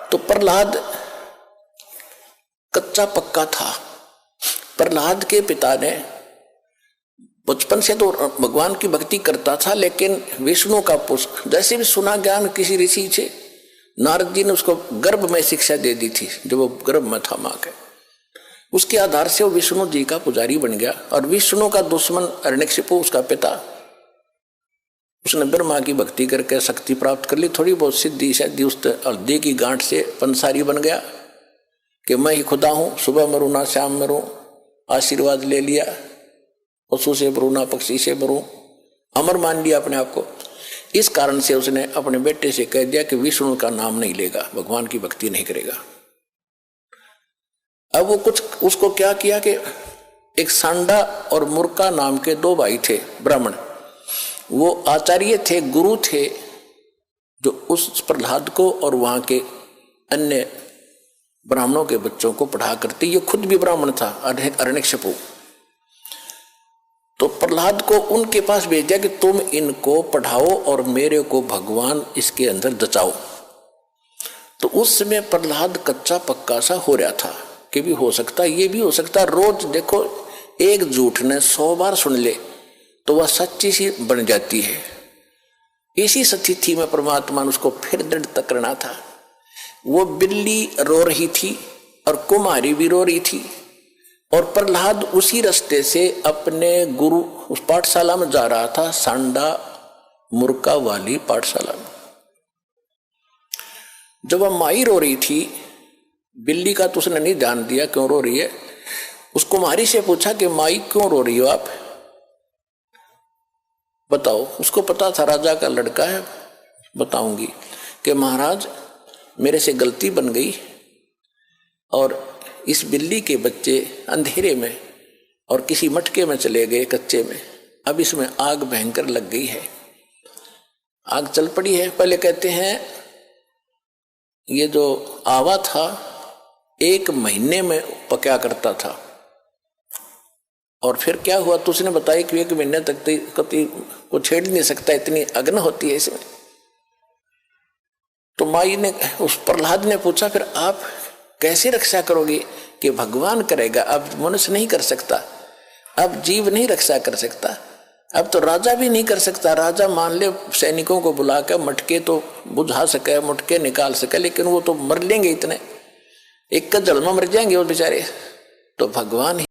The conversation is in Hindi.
तो प्रहलाद कच्चा पक्का था। प्रहलाद के पिता ने बचपन से तो भगवान की भक्ति करता था, लेकिन विष्णु का पुष्प जैसे भी सुना ज्ञान किसी ऋषि से, नारद जी ने उसको गर्भ में शिक्षा दे दी थी जब वो गर्भ में था मां के। उसके आधार से वो विष्णु जी का पुजारी बन गया। और विष्णु का दुश्मन हिरण्यकशिपु उसका पिता, उसने ब्रह्मा की भक्ति करके शक्ति प्राप्त कर ली, थोड़ी बहुत सिद्धि शादी उस हल्दी की गांठ से पंसारी बन गया कि मैं ही खुदा हूं, सुबह मरूं ना शाम मरूं, आशीर्वाद ले लिया, पशु से मरूं ना पक्षी से मरूं, अमर मान लिया अपने आप को। इस कारण से उसने अपने बेटे से कह दिया कि विष्णु का नाम नहीं लेगा, भगवान की भक्ति नहीं करेगा। अब वो कुछ उसको क्या किया कि एक सांडा और मुर्का नाम के दो भाई थे ब्राह्मण, वो आचार्य थे, गुरु थे, जो उस प्रहलाद को और वहां के अन्य ब्राह्मणों के बच्चों को पढ़ा करते। ये खुद भी ब्राह्मण था हिरण्यकशिपु। तो प्रहलाद को उनके पास भेज दिया कि तुम इनको पढ़ाओ और मेरे को भगवान इसके अंदर दचाओ। तो उस समय प्रहलाद कच्चा पक्का सा हो रहा था कि भी हो सकता, ये भी हो सकता। रोज देखो, एक झूठ ने 100 बार सुन ले तो वह सच्ची सी बन जाती है। इसी स्थिति में परमात्मा ने उसको फिर दृढ़ करना था। वो बिल्ली रो रही थी और कुमारी भी रो रही थी, और प्रहलाद उसी रास्ते से अपने गुरु उस पाठशाला में जा रहा था, सांडा मुर्का वाली पाठशाला में। जब वह माई रो रही थी, बिल्ली का तो उसने नहीं ध्यान दिया क्यों रो रही है। उस कुमारी से पूछा कि माई क्यों रो रही हो आप, बताओ। उसको पता था राजा का लड़का है, बताऊंगी कि महाराज मेरे से गलती बन गई और इस बिल्ली के बच्चे अंधेरे में और किसी मटके में चले गए कच्चे में, अब इसमें आग भयंकर लग गई है, आग चल पड़ी है। पहले कहते हैं ये जो आवा था 1 महीने में पका करता था, और फिर क्या हुआ तो उसने बताया कि 1 महीने तक कभी को छेड़ नहीं सकता, इतनी अग्नि होती है इसमें। तो माई ने उस प्रहलाद ने पूछा फिर आप कैसे रक्षा करोगे, कि भगवान करेगा, अब मनुष्य नहीं कर सकता, अब जीव नहीं रक्षा कर सकता, अब तो राजा भी नहीं कर सकता। राजा मान ले सैनिकों को बुला कर मटके तो बुझा सके, मटके निकाल सके, लेकिन वो तो मर लेंगे, इतने एक का जल में मर जाएंगे वो बेचारे। तो भगवान